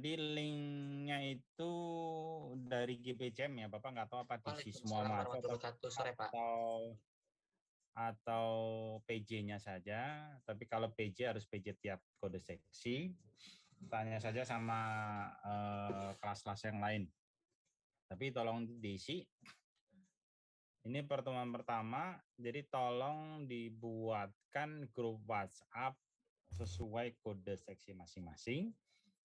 Jadi linknya itu dari GPCM ya, Bapak nggak tahu apa diisi semua mahasiswa atau PJ-nya saja. Tapi kalau PJ harus PJ tiap kode seksi. Tanya saja sama kelas-kelas yang lain. Tapi tolong diisi. Ini pertemuan pertama, jadi tolong dibuatkan grup WhatsApp sesuai kode seksi masing-masing.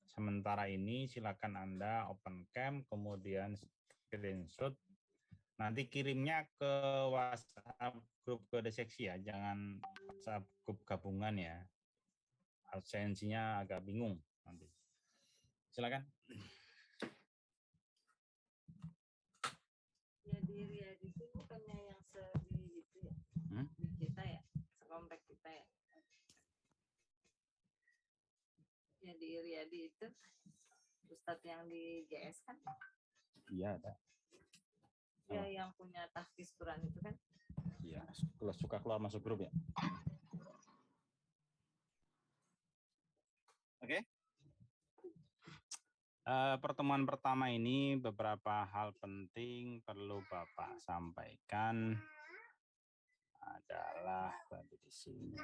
Sementara ini silakan Anda open cam, kemudian screenshot. Nanti kirimnya ke WhatsApp grup kode seksi ya, jangan WhatsApp grup gabungan ya. Absensinya agak bingung nanti. Silakan. Ya diri ya di sini bukannya yang sedih gitu ya. Di kita ya, sekomplek kita ya. Ya di Iriadi itu Ustadz yang di GS kan? Iya ada. Ya yang punya tahfiz Quran itu kan? Iya, kalau suka keluar masuk grup ya. Oke. Pertemuan pertama ini beberapa hal penting perlu Bapak sampaikan adalah tadi di sini.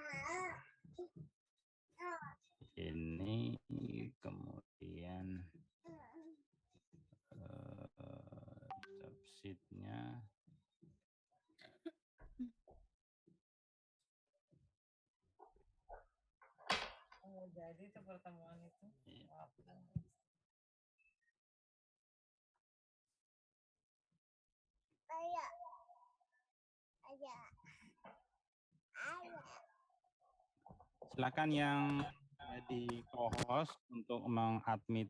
Ini kemudian job sheet-nya. Oh, jadi itu pertemuan itu. Silakan yang di co-host untuk mengadmit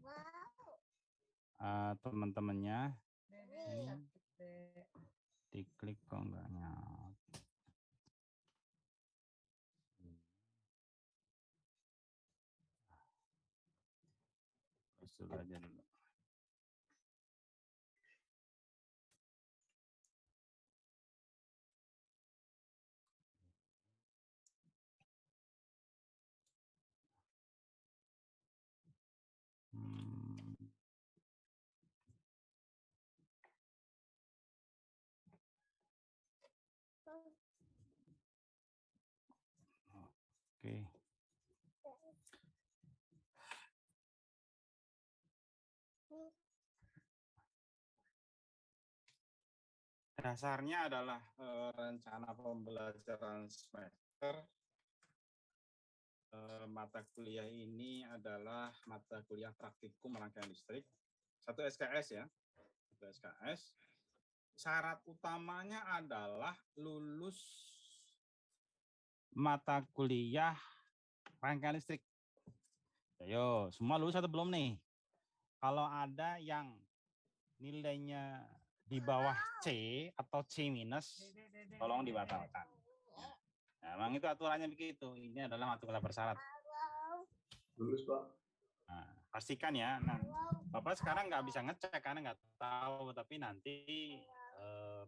teman-temannya. Diklik kok enggak nyaut. Usul aja dulu. Oke. Dasarnya adalah rencana pembelajaran semester. Mata kuliah ini adalah mata kuliah praktikum rangkaian listrik. Satu SKS ya. Satu SKS. Syarat utamanya adalah lulus mata kuliah rangkaian listrik. Ayo, semua lulus atau belum nih? Kalau ada yang nilainya di bawah C atau C minus, tolong dibatalkan. Nah, memang itu aturannya begitu. Ini adalah mata kuliah bersyarat. Lulus, Pak. Nah, pastikan ya. Nah, Bapak sekarang nggak bisa ngecek karena nggak tahu, tapi nanti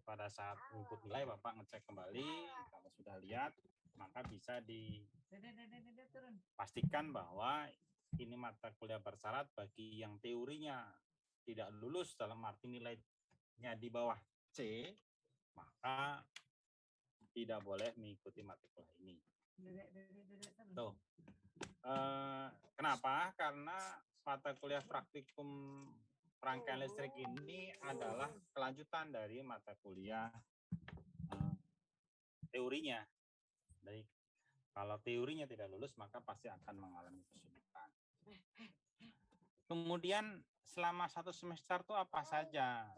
pada saat input nilai Bapak ngecek kembali. Kalau sudah lihat, maka bisa dipastikan bahwa ini mata kuliah bersyarat bagi yang teorinya tidak lulus dalam arti nilainya di bawah C, maka tidak boleh mengikuti mata kuliah ini. Tuh. Kenapa? Karena mata kuliah praktikum rangkaian listrik ini adalah kelanjutan dari mata kuliah teorinya. Jadi kalau teorinya tidak lulus, maka pasti akan mengalami kesulitan. Kemudian selama satu semester itu apa saja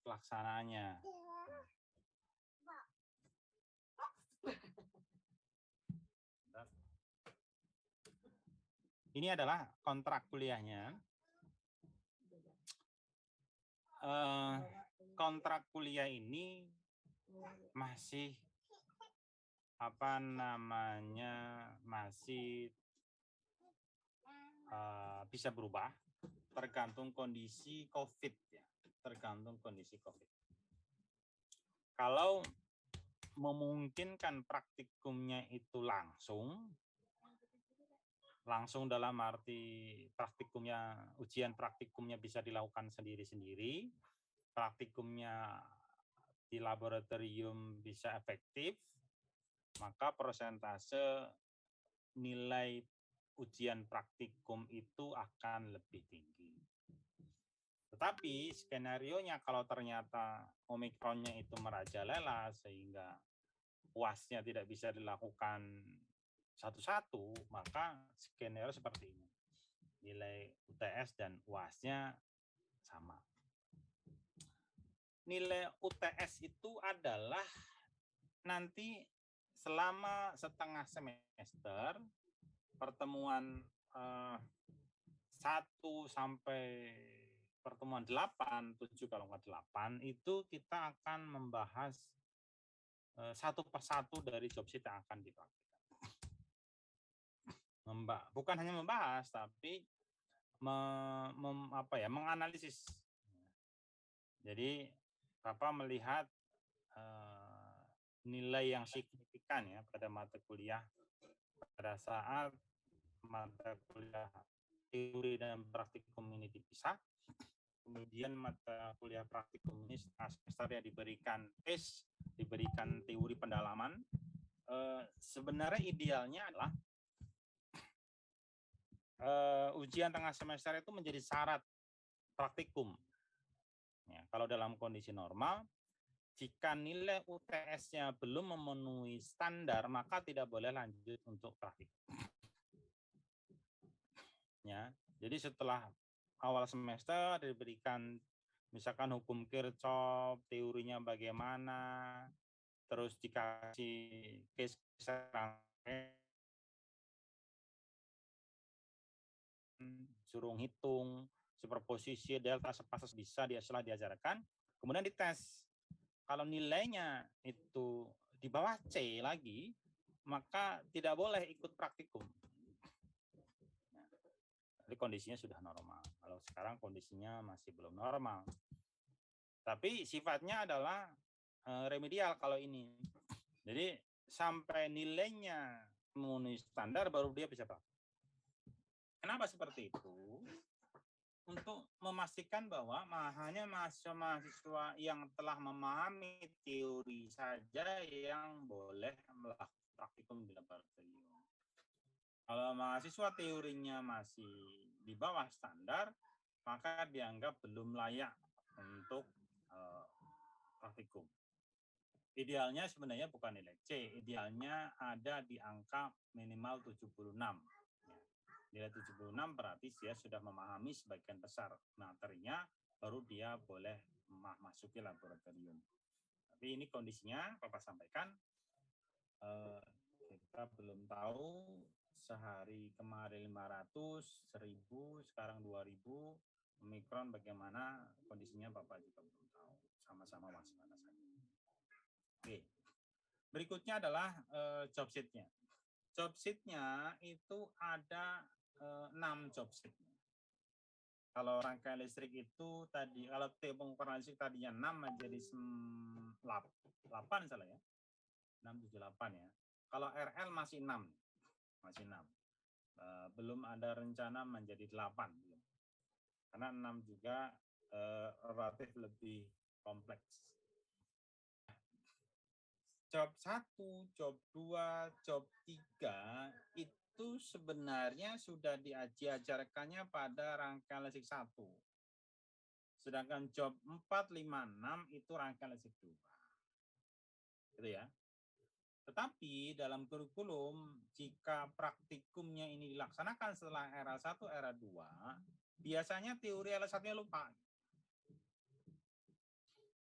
pelaksanaannya? Ini adalah kontrak kuliahnya. Kontrak kuliah ini masih masih bisa berubah tergantung kondisi COVID ya, tergantung kondisi COVID. Kalau memungkinkan praktikumnya itu langsung, langsung dalam arti praktikumnya, ujian praktikumnya bisa dilakukan sendiri-sendiri, praktikumnya di laboratorium bisa efektif, maka persentase nilai ujian praktikum itu akan lebih tinggi. Tetapi skenarionya kalau ternyata Omikronnya itu merajalela sehingga UASnya tidak bisa dilakukan satu-satu, maka skenario seperti ini. Nilai UTS dan UASnya sama. Nilai UTS itu adalah nanti selama setengah semester pertemuan 1 sampai pertemuan 8, 7 kalau nggak 8, itu kita akan membahas satu persatu dari job sheet yang akan dipraktikkan. Bukan hanya membahas, tapi menganalisis. Jadi Bapak melihat nilai yang signifikan ya pada mata kuliah pada saat mata kuliah teori dan praktikum ini dipisah. Kemudian mata kuliah praktikum ini semester yang diberikan diberikan teori pendalaman. Sebenarnya idealnya adalah ujian tengah semester itu menjadi syarat praktikum. Ya, kalau dalam kondisi normal, jika nilai UTS-nya belum memenuhi standar, maka tidak boleh lanjut untuk praktikum. Ya, jadi setelah awal semester diberikan misalkan hukum Kirchhoff, teorinya bagaimana, terus dikasih case suruh hitung superposisi delta sepasus bisa setelah diajarkan, kemudian dites. Kalau nilainya itu di bawah C lagi, maka tidak boleh ikut praktikum. Jadi kondisinya sudah normal. Kalau sekarang kondisinya masih belum normal. Tapi sifatnya adalah remedial kalau ini. Jadi sampai nilainya memenuhi standar baru dia bisa praktik. Kenapa seperti itu? Untuk memastikan bahwa hanya mahasiswa-mahasiswa yang telah memahami teori saja yang boleh melakukan praktikum di laboratorium. Kalau mahasiswa teorinya masih di bawah standar, maka dianggap belum layak untuk praktikum. Idealnya sebenarnya bukan nilai C, idealnya ada di angka minimal 76. Nilai 76 berarti dia sudah memahami sebagian besar materinya, baru dia boleh masuki laboratorium. Tapi ini kondisinya Bapak sampaikan, kita belum tahu sehari kemarin 500, 1000, sekarang 2000, Omikron bagaimana kondisinya Bapak juga belum tahu. Sama-sama waspada saja. Oke. Berikutnya adalah job sheet-nya. Job sheet-nya itu ada 6 job sheet. Kalau rangkaian listrik itu tadi, kalau pengukuran listrik tadinya 6 menjadi 8 salah ya. 6, 7, 8 ya. Kalau RL masih 6. Masih 6. Belum ada rencana menjadi 8. Karena 6 juga relatif lebih kompleks. Job 1, job 2, job 3 itu sebenarnya sudah diajarkannya pada rangkaian listrik 1. Sedangkan job 4, 5, 6 itu rangkaian listrik 2. Gitu ya. Tetapi dalam kurikulum, jika praktikumnya ini dilaksanakan setelah era 1, era 2, biasanya teori L1-nya lupa.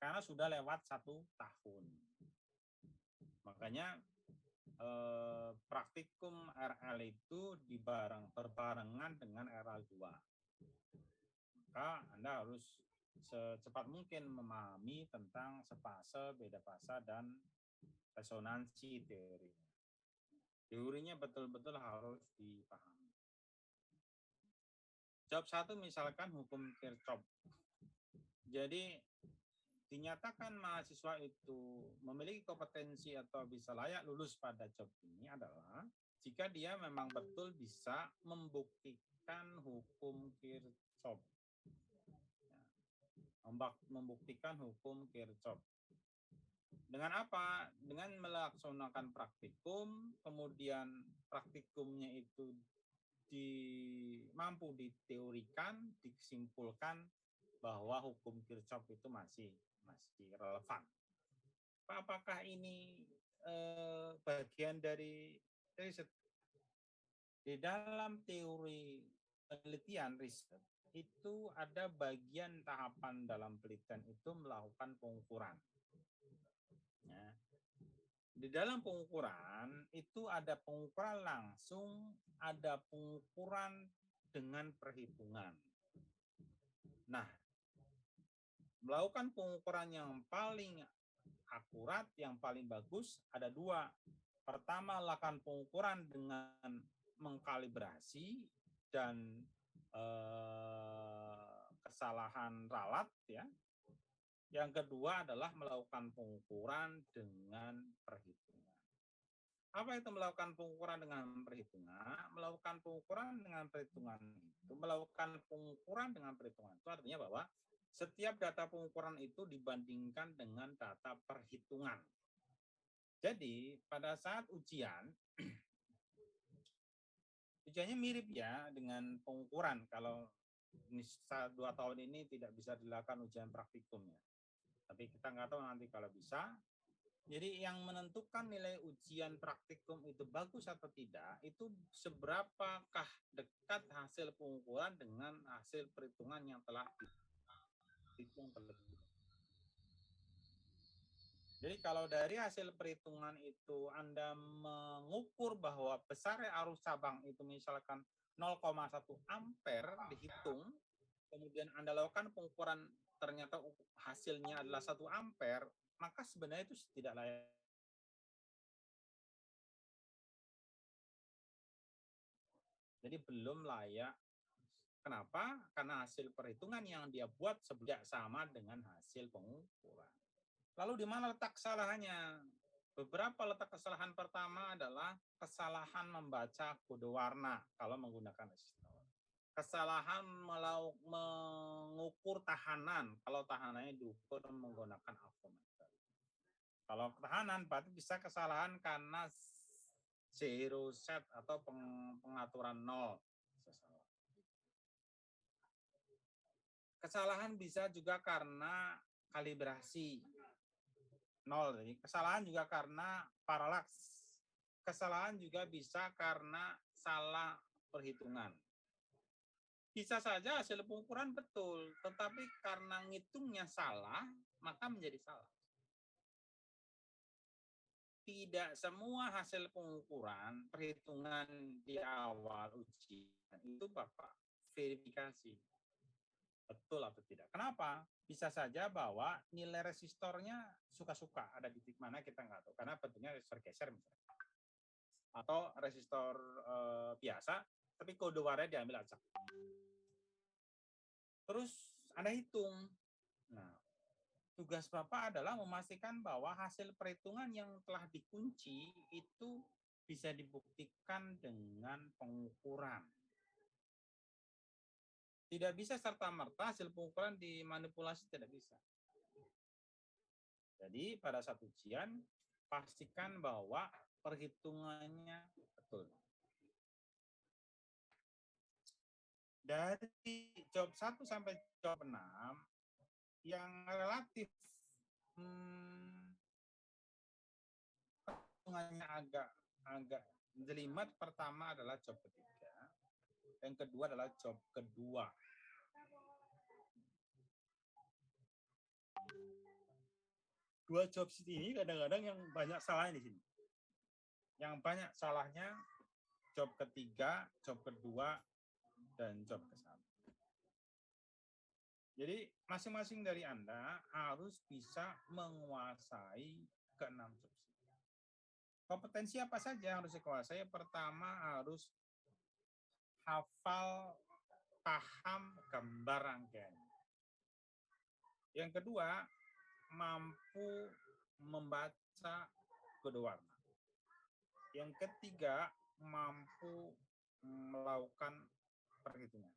Karena sudah lewat 1 tahun. Makanya praktikum RL itu berbarengan dengan RL 2. Maka Anda harus secepat mungkin memahami tentang sepase, beda fasa, dan resonansi teori. Teorinya betul-betul harus dipahami. Job 1 misalkan hukum Kirchhoff. Jadi dinyatakan mahasiswa itu memiliki kompetensi atau bisa layak lulus pada job ini adalah jika dia memang betul bisa membuktikan hukum Kirchhoff. Membuktikan hukum Kirchhoff. Dengan apa? Dengan melaksanakan praktikum, kemudian praktikumnya itu mampu diteorikan, disimpulkan bahwa hukum Kirchhoff itu masih relevan. Apakah ini bagian dari riset? Di dalam teori penelitian riset itu ada bagian tahapan dalam penelitian itu melakukan pengukuran. Ya. Di dalam pengukuran itu ada pengukuran langsung, ada pengukuran dengan perhitungan. Nah, melakukan pengukuran yang paling akurat, yang paling bagus ada dua. Pertama, lakukan pengukuran dengan mengkalibrasi dan kesalahan ralat, ya. Yang kedua adalah melakukan pengukuran dengan perhitungan. Apa itu melakukan pengukuran dengan perhitungan? Melakukan pengukuran dengan perhitungan itu, melakukan pengukuran dengan perhitungan itu artinya bahwa setiap data pengukuran itu dibandingkan dengan data perhitungan. Jadi pada saat ujian, ujiannya mirip ya dengan pengukuran. Kalau 2 tahun ini tidak bisa dilakukan ujian praktikumnya. Tapi kita nggak tahu nanti kalau bisa. Jadi yang menentukan nilai ujian praktikum itu bagus atau tidak, itu seberapakah dekat hasil pengukuran dengan hasil perhitungan yang telah dihitung terlebih. Jadi kalau dari hasil perhitungan itu Anda mengukur bahwa besar arus cabang itu misalkan 0,1 ampere dihitung, kemudian Anda lakukan pengukuran ternyata hasilnya adalah 1 ampere, maka sebenarnya itu tidak layak. Jadi belum layak. Kenapa? Karena hasil perhitungan yang dia buat tidak sama dengan hasil pengukuran. Lalu di mana letak kesalahannya? Beberapa letak kesalahan pertama adalah kesalahan membaca kode warna kalau menggunakan resistor. Kesalahan mengukur tahanan kalau tahanannya diukur menggunakan alfometer. Kalau tahanan berarti bisa kesalahan karena zero set atau pengaturan nol. Kesalahan bisa juga karena kalibrasi nol. Jadi kesalahan juga karena paralaks. Kesalahan juga bisa karena salah perhitungan. Bisa saja hasil pengukuran betul, tetapi karena ngitungnya salah, maka menjadi salah. Tidak semua hasil pengukuran, perhitungan di awal ujian itu Bapak verifikasi. Betul atau tidak. Kenapa? Bisa saja bahwa nilai resistornya suka-suka. Ada di titik mana kita nggak tahu. Karena bentuknya resistor geser misalnya. Atau resistor biasa, tapi kode warnanya diambil acak. Terus Anda hitung. Nah, tugas Bapak adalah memastikan bahwa hasil perhitungan yang telah dikunci itu bisa dibuktikan dengan pengukuran. Tidak bisa serta-merta hasil pengukuran dimanipulasi, tidak bisa. Jadi pada saat ujian, pastikan bahwa perhitungannya betul. Dari job 1 sampai job 6, yang relatif perhitungannya agak jelimet pertama adalah job ketiga. Yang kedua adalah job kedua. Dua job ini kadang-kadang yang banyak salahnya di sini. Yang banyak salahnya job ketiga, job kedua, dan job ke-1. Jadi masing-masing dari Anda harus bisa menguasai ke-6 job. Kompetensi apa saja yang harus dikuasai? Pertama harus hafal, paham gambar rangkaian. Yang kedua, mampu membaca kode warna. Yang ketiga, mampu melakukan perhitungan.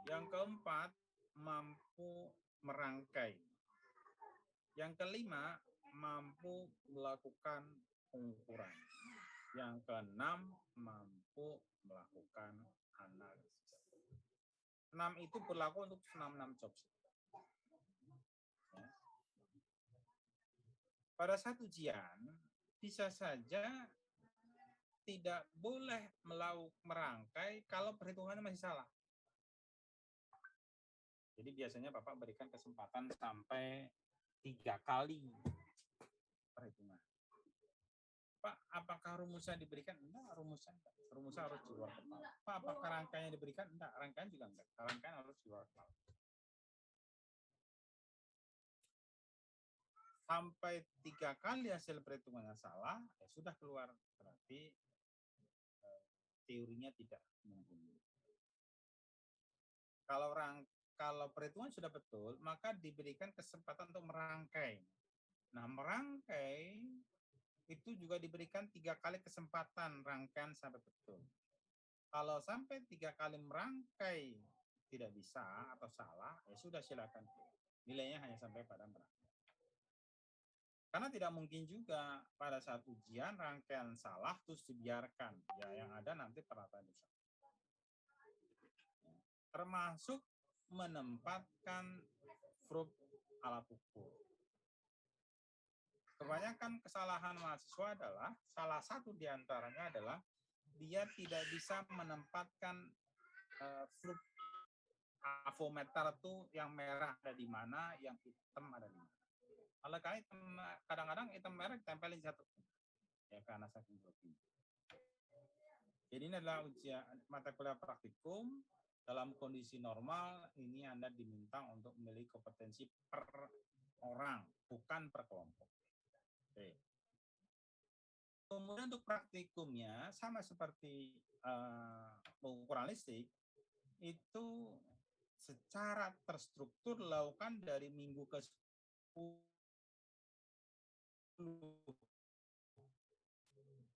Yang keempat, mampu merangkai. Yang kelima, mampu melakukan pengukuran. Yang keenam, mampu melakukan analisis. 6 itu berlaku untuk 6 job. Ya. Pada saat ujian, bisa saja tidak boleh merangkai kalau perhitungannya masih salah. Jadi biasanya Bapak berikan kesempatan sampai 3 kali perhitungan. Pak, apakah rumusnya diberikan? Enggak, rumusnya harus di luar kepala. Pak, apakah rangkaiannya diberikan? Enggak, rangkaian juga enggak. Rangkaian harus di luar kepala. Sampai 3 kali hasil perhitungannya salah, ya sudah keluar. Berarti teorinya tidak mumpuni. Kalau perhitungan sudah betul, maka diberikan kesempatan untuk merangkai. Nah, merangkai itu juga diberikan 3 kali kesempatan rangkaian sampai betul. Kalau sampai 3 kali merangkai tidak bisa atau salah, ya sudah silakan. Nilainya hanya sampai pada merangkai. Karena tidak mungkin juga pada saat ujian rangkaian salah terus dibiarkan. Ya yang ada nanti perataan dosa. Termasuk menempatkan verb alat ukur. Kebanyakan kesalahan mahasiswa adalah, salah satu diantaranya adalah dia tidak bisa menempatkan verb avometer itu yang merah ada di mana, yang hitam ada di mana. Kalau kadang-kadang hitam merah tempelin satu, ya karena saking grogi. Jadi ini adalah ujian mata kuliah praktikum. Dalam kondisi normal, ini Anda diminta untuk memiliki kompetensi per orang, bukan per kelompok. Oke. Kemudian untuk praktikumnya, sama seperti pengukuran listrik, itu secara terstruktur dilakukan dari minggu ke 10.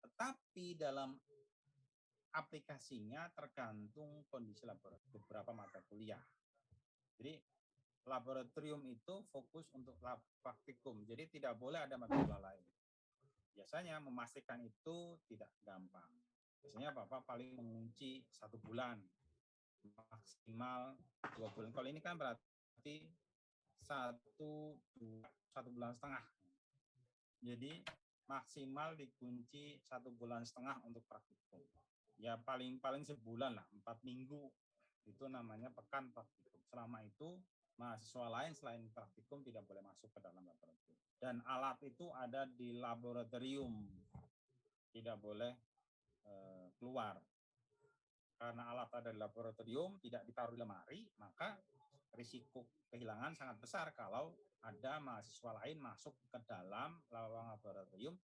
Tetapi dalam aplikasinya tergantung kondisi laboratorium beberapa mata kuliah. Jadi laboratorium itu fokus untuk praktikum, jadi tidak boleh ada mata kuliah lain. Biasanya memastikan itu tidak gampang. Biasanya Bapak paling mengunci 1 bulan, maksimal 2 bulan. Kalau ini kan berarti 1 bulan setengah. Jadi maksimal dikunci 1 bulan setengah untuk praktikum. Ya paling sebulan lah, 4 minggu itu namanya pekan praktikum. Selama itu mahasiswa lain selain praktikum tidak boleh masuk ke dalam laboratorium. Dan alat itu ada di laboratorium, tidak boleh keluar. Karena alat ada di laboratorium, tidak ditaruh di lemari, maka risiko kehilangan sangat besar kalau ada mahasiswa lain masuk ke dalam ruang laboratorium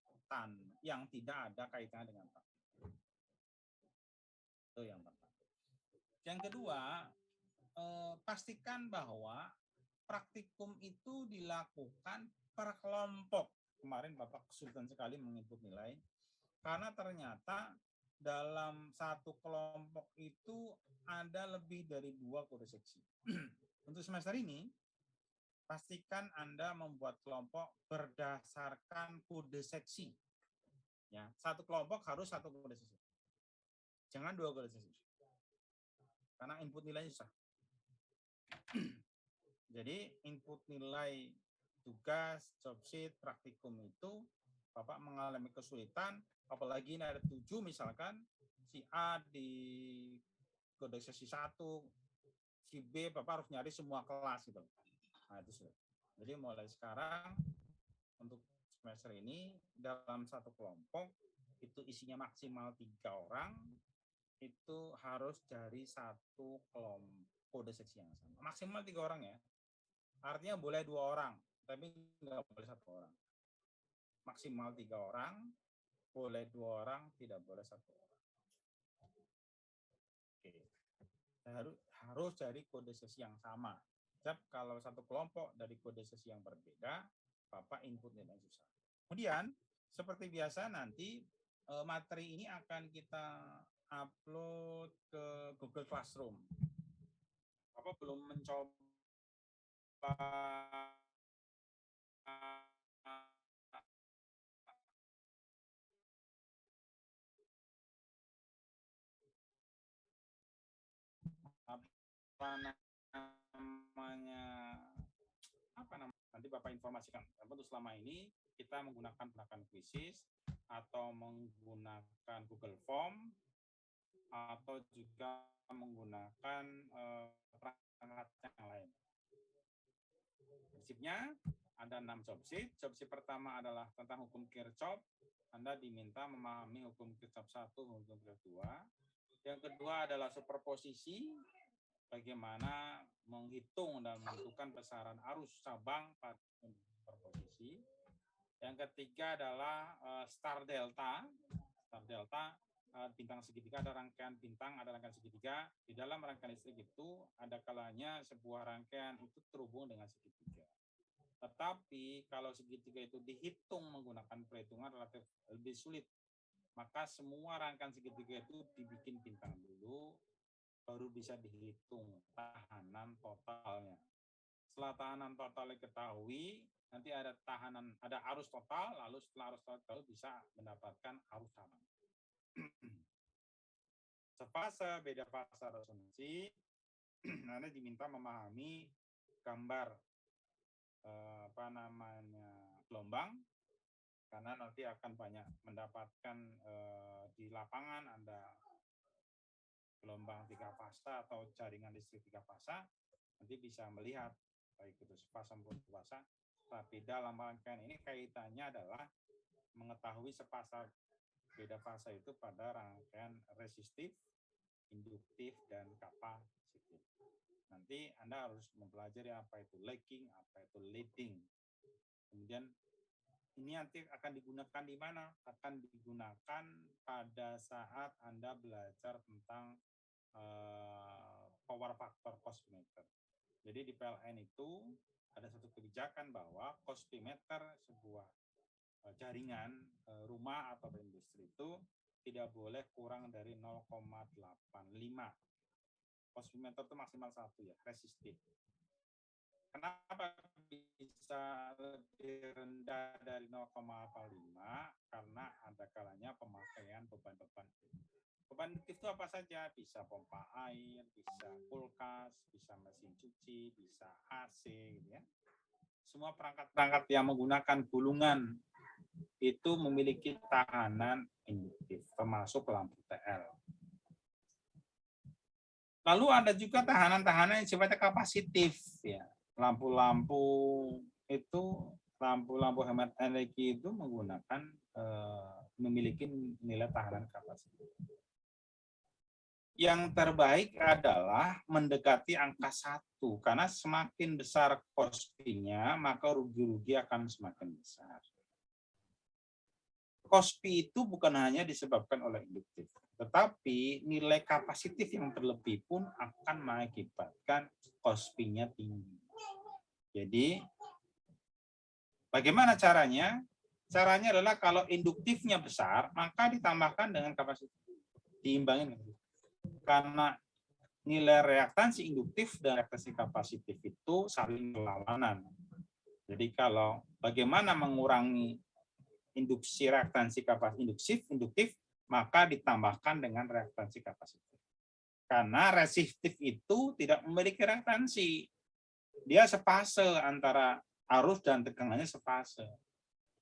yang tidak ada kaitannya dengan praktikum. Itu yang pertama. Yang kedua, pastikan bahwa praktikum itu dilakukan per kelompok. Kemarin Bapak kesulitan sekali menginput nilai, karena ternyata dalam satu kelompok itu ada lebih dari 2 kode seksi. Untuk semester ini, pastikan Anda membuat kelompok berdasarkan kode seksi. Ya, satu kelompok harus 1 kode seksi. Jangan 2 kode seksi. Karena input nilainya susah. Jadi input nilai tugas, job sheet, praktikum itu Bapak mengalami kesulitan, apalagi ini ada 7 misalkan, si A di kode sesi 1, si B Bapak harus nyari semua kelas gitu. Nah, itu sudah. Jadi mulai sekarang untuk semester ini dalam satu kelompok itu isinya maksimal 3 orang, itu harus dari satu kelompok kode seksi yang sama. Maksimal 3 orang ya. Artinya boleh 2 orang, tapi nggak boleh 1 orang. Maksimal 3 orang, boleh 2 orang, tidak boleh 1 orang. Oke. Harus dari kode sesi yang sama. Sebab kalau satu kelompok dari kode sesi yang berbeda, Bapak input nilai susah. Kemudian, seperti biasa nanti materi ini akan kita upload ke Google Classroom. Apa belum mencoba nanti Bapak informasikan. Untuk selama ini kita menggunakan quizzes atau menggunakan Google Form atau juga menggunakan perangkat yang lain. Prinsipnya ada 6 job sheet. Job sheet pertama adalah tentang hukum Kirchhoff. Anda diminta memahami hukum Kirchhoff 1, hukum Kirchhoff 2. Yang kedua adalah superposisi, bagaimana menghitung dan menentukan besaran arus cabang pada superposisi. Yang ketiga adalah star delta. Star delta, bintang segitiga, ada rangkaian bintang, ada rangkaian segitiga. Di dalam rangkaian listrik itu ada kalanya sebuah rangkaian itu terhubung dengan segitiga. Tetapi kalau segitiga itu dihitung menggunakan perhitungan relatif lebih sulit, maka semua rangkaian segitiga itu dibikin bintang dulu, baru bisa dihitung tahanan totalnya. Setelah tahanan total diketahui, nanti ada arus total, lalu setelah arus total bisa mendapatkan arus cabang. Sefase, beda fase resonansi, Anda diminta memahami gambar gelombang, karena nanti akan banyak mendapatkan di lapangan Anda gelombang 3 fasa atau jaringan listrik 3 fasa, nanti bisa melihat baik itu sepasang maupun dua-fasa. Tapi dalam rangkaian ini kaitannya adalah mengetahui sepasang beda fasa itu pada rangkaian resistif, induktif, dan kapasitif. Nanti Anda harus mempelajari apa itu lagging, apa itu leading. Kemudian ini nanti akan digunakan di mana? Akan digunakan pada saat Anda belajar tentang power factor costimeter. Jadi di PLN itu ada satu kebijakan bahwa costimeter sebuah jaringan rumah atau industri itu tidak boleh kurang dari 0,85. Costimeter itu maksimal 1 ya, resistif. Kenapa bisa lebih rendah dari 0,45? Karena ada kalanya pemakaian beban-beban. Beban induktif itu apa saja? Bisa pompa air, bisa kulkas, bisa mesin cuci, bisa AC, gitu ya. Semua perangkat-perangkat yang menggunakan gulungan itu memiliki tahanan induktif, termasuk lampu TL. Lalu ada juga tahanan-tahanan yang sifatnya kapasitif, ya. Lampu-lampu hemat energi itu menggunakan memiliki nilai tahanan kapasitif. Yang terbaik adalah mendekati angka 1, karena semakin besar cost-nya, maka rugi-rugi akan semakin besar. Cost-P itu bukan hanya disebabkan oleh induktif, tetapi nilai kapasitif yang berlebih pun akan mengakibatkan cost-P-nya tinggi. Jadi, bagaimana caranya? Caranya adalah kalau induktifnya besar, maka ditambahkan dengan kapasitif. Diimbangin. Karena nilai reaktansi induktif dan reaktansi kapasitif itu saling berlawanan. Jadi kalau bagaimana mengurangi induksi reaktansi kapasitif induktif, maka ditambahkan dengan reaktansi kapasitif. Karena resistif itu tidak memiliki reaktansi. Dia sepase antara arus dan tegangannya sepase.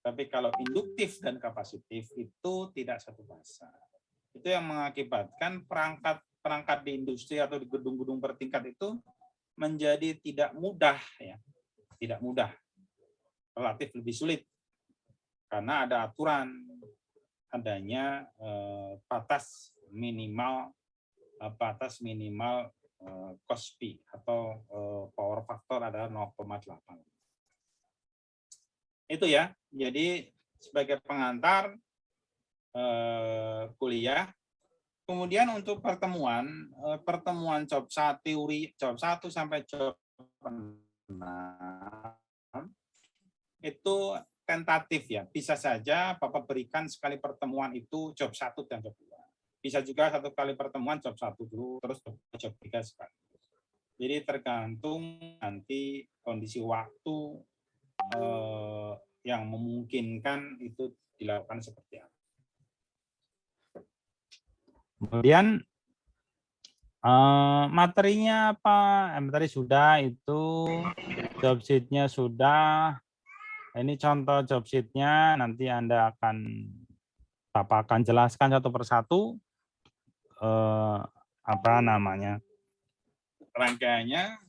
Tapi kalau induktif dan kapasitif itu tidak satu fase. Itu yang mengakibatkan perangkat di industri atau di gedung-gedung bertingkat itu menjadi tidak mudah, ya, tidak mudah, relatif lebih sulit karena ada aturan adanya batas minimal cost-P atau power factor adalah 0,8. Itu ya. Jadi sebagai pengantar kuliah. Kemudian untuk pertemuan job 1 teori job 1 sampai job 6 itu tentatif ya. Bisa saja Bapak berikan sekali pertemuan itu job 1 dan job 2. Bisa juga satu kali pertemuan job 1 dulu, terus job 3 sekali. Jadi tergantung nanti kondisi waktu yang memungkinkan itu dilakukan seperti apa. Kemudian materinya apa? Materi sudah, itu job sheet-nya sudah. Ini contoh job sheet-nya, nanti Bapak akan jelaskan satu persatu apa namanya rangkaiannya,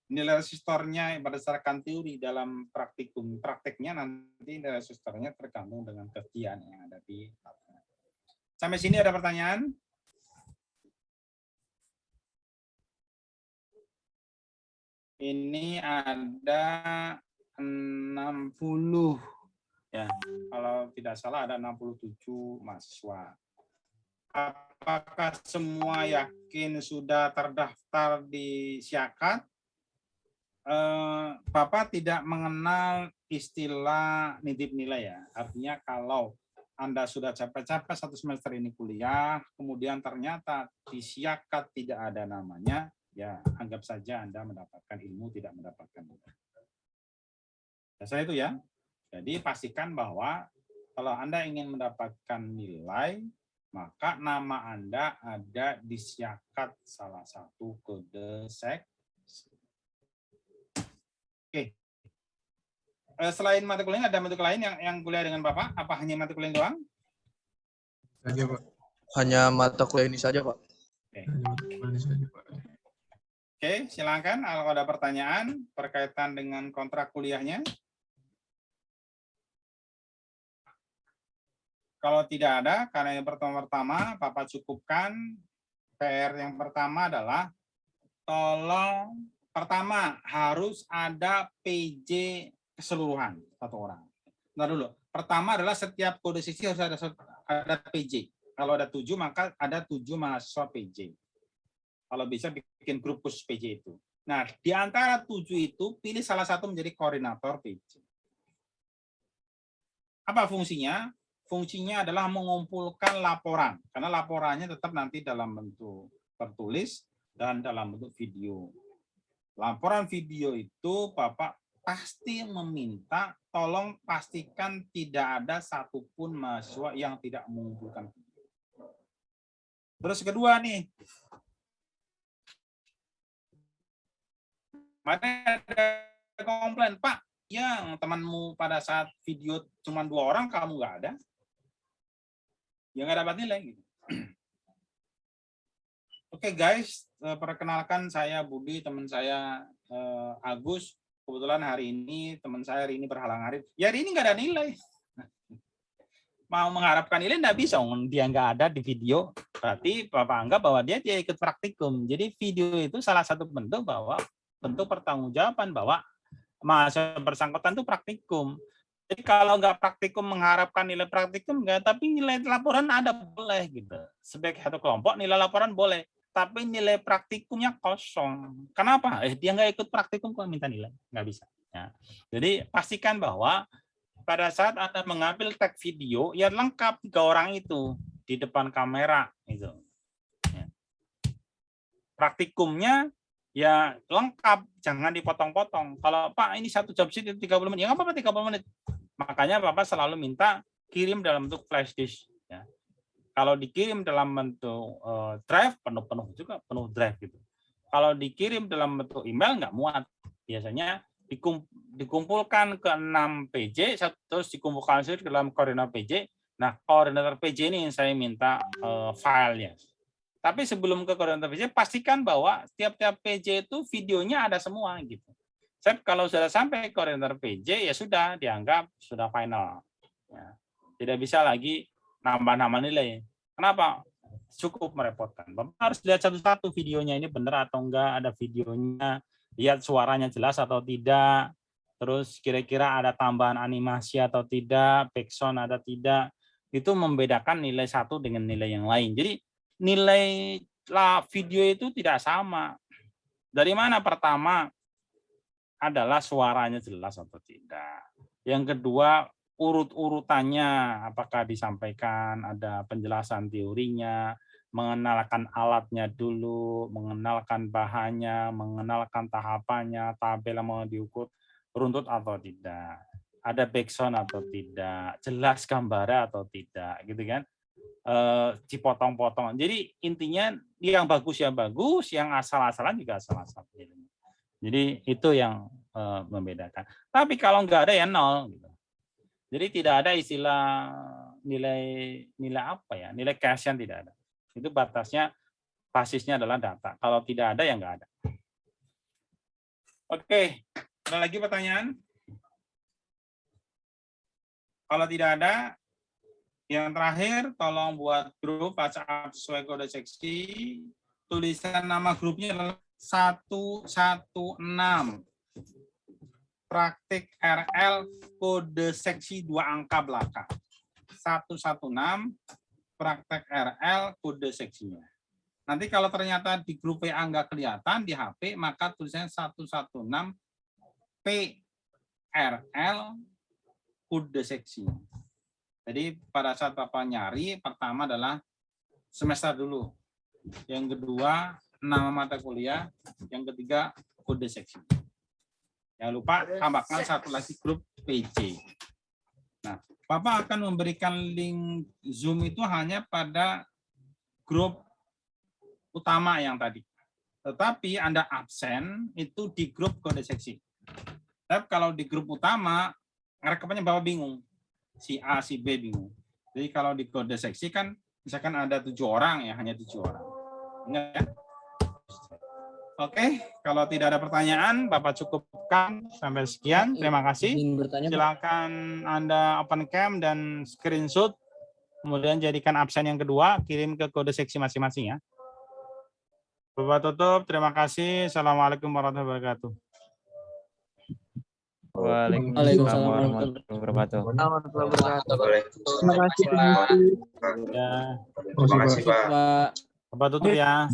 nilai resistornya berdasarkan teori dalam prakteknya nanti nilai resistornya tergantung dengan kegiatan yang ada di lapangan. Sampai sini ada pertanyaan? Ini ada 60 ya, kalau tidak salah ada 67 mahasiswa. Apakah semua yakin sudah terdaftar di Syakat? Bapak tidak mengenal istilah nitip nilai ya. Artinya kalau Anda sudah capek-capek 1 semester ini kuliah, kemudian ternyata di Syakat tidak ada namanya, ya anggap saja Anda mendapatkan ilmu, tidak mendapatkan nilai. Dasar itu ya. Jadi pastikan bahwa kalau Anda ingin mendapatkan nilai, maka nama Anda ada di Syakat salah satu kode seksi. Oke. Selain mata kuliah, ada mata kuliah lain yang kuliah dengan Bapak? Apa hanya mata kuliah doang? Saja, Pak. Hanya mata kuliah ini saja, Pak. Oke. Hanya mata kuliah ini saja, Pak. Oke, silakan kalau ada pertanyaan berkaitan dengan kontrak kuliahnya. Kalau tidak ada, karena yang pertama, Bapak cukupkan. PR yang pertama adalah tolong pertama harus ada PJ keseluruhan satu orang. Nah dulu, pertama adalah setiap kode sisi harus ada PJ. Kalau ada 7 maka ada 7 mahasiswa PJ. Kalau bisa bikin grup khusus PJ itu. Nah di antara 7 itu pilih salah satu menjadi koordinator PJ. Apa fungsinya? Fungsinya adalah mengumpulkan laporan, karena laporannya tetap nanti dalam bentuk tertulis dan dalam bentuk video. Laporan video itu Bapak pasti meminta, tolong pastikan tidak ada satupun mahasiswa yang tidak mengumpulkan video. Terus kedua nih, mana ada komplain, Pak, yang temanmu pada saat video cuma 2 orang, kamu nggak ada. Ya nggak dapat nilai gitu. Oke guys, perkenalkan saya Budi, teman saya Agus. Kebetulan hari ini teman saya hari ini berhalang hari. Ya hari ini nggak ada nilai. Mau mengharapkan nilai nggak bisa, dia nggak ada di video. Berarti Bapak anggap bahwa dia ikut praktikum. Jadi video itu salah satu bentuk pertanggungjawaban bahwa mahasiswa bersangkutan itu praktikum. Jadi kalau nggak praktikum mengharapkan nilai praktikum nggak, tapi nilai laporan ada boleh gitu. Sebagai satu kelompok nilai laporan boleh, tapi nilai praktikumnya kosong. Kenapa? Dia nggak ikut praktikum kok minta nilai, nggak bisa. Ya. Jadi pastikan bahwa pada saat Anda mengambil tag video, ya lengkap 3 orang itu di depan kamera itu. Ya. Praktikumnya ya lengkap, jangan dipotong-potong. Kalau Pak ini satu job sheet itu 30 menit, ya nggak apa-apa 30 menit. Makanya Bapak selalu minta kirim dalam bentuk flash disk. Ya. Kalau dikirim dalam bentuk drive, penuh juga, penuh drive gitu. Kalau dikirim dalam bentuk email nggak muat. Biasanya dikumpulkan ke 6 PJ, terus dikumpulkan ke dalam koordinator PJ. Nah, koordinator PJ ini yang saya minta filenya. Tapi sebelum ke koordinator PJ, pastikan bahwa tiap-tiap PJ itu videonya ada semua gitu. Kalau sudah sampai koordinator PJ, ya sudah dianggap sudah final. Ya. Tidak bisa lagi nambah-nambah nilai. Kenapa? Cukup merepotkan. Bapak harus lihat satu-satu videonya ini benar atau enggak, ada videonya, lihat suaranya jelas atau tidak, terus kira-kira ada tambahan animasi atau tidak, background ada tidak, itu membedakan nilai satu dengan nilai yang lain. Jadi nilai video itu tidak sama. Dari mana? Pertama adalah suaranya jelas atau tidak. Yang kedua, urut-urutannya, apakah disampaikan, ada penjelasan teorinya, mengenalkan alatnya dulu, mengenalkan bahannya, mengenalkan tahapannya, tabel yang mau diukur, runtut atau tidak, ada background atau tidak, jelas gambarnya atau tidak, gitu kan? Dipotong-potong. Jadi intinya yang bagus, yang asal-asalan juga asal-asalan. Jadi itu yang membedakan. Tapi kalau nggak ada ya nol. Gitu. Jadi tidak ada istilah nilai apa ya, nilai Gaussian tidak ada. Itu batasnya, basisnya adalah data. Kalau tidak ada ya nggak ada. Oke, ada lagi pertanyaan? Kalau tidak ada, yang terakhir tolong buat grup WhatsApp sesuai kode seksi. Tulisan nama grupnya adalah 116. Praktik RL kode seksi 2 angka belakang. 116 praktek RL kode seksinya. Nanti kalau ternyata di grup WA nggak kelihatan di HP, maka tulisannya 116 PRL kode seksinya. Jadi pada saat Bapak nyari, pertama adalah semester dulu. Yang kedua, nama mata kuliah. Yang ketiga, kode seksi. Jangan lupa tambahkan satu lagi grup PJ. Nah, Bapak akan memberikan link Zoom itu hanya pada grup utama yang tadi. Tetapi Anda absen itu di grup kode seksi. Tapi kalau di grup utama, rekamannya Bapak bingung. Si A, si B bingung. Jadi kalau di kode seksi kan, misalkan ada 7 orang ya, hanya 7 orang. Ingat ya? Oke, kalau tidak ada pertanyaan, Bapak cukupkan sampai sekian. Terima kasih. Silakan Anda open cam dan screenshot, kemudian jadikan absen yang kedua, kirim ke kode seksi masing-masing ya. Bapak tutup, terima kasih. Assalamualaikum warahmatullahi wabarakatuh. Waalaikumsalam warahmatullahi wabarakatuh. Terima kasih. Ya. Terima kasih, Pak. Pak. Bapak tutup ya.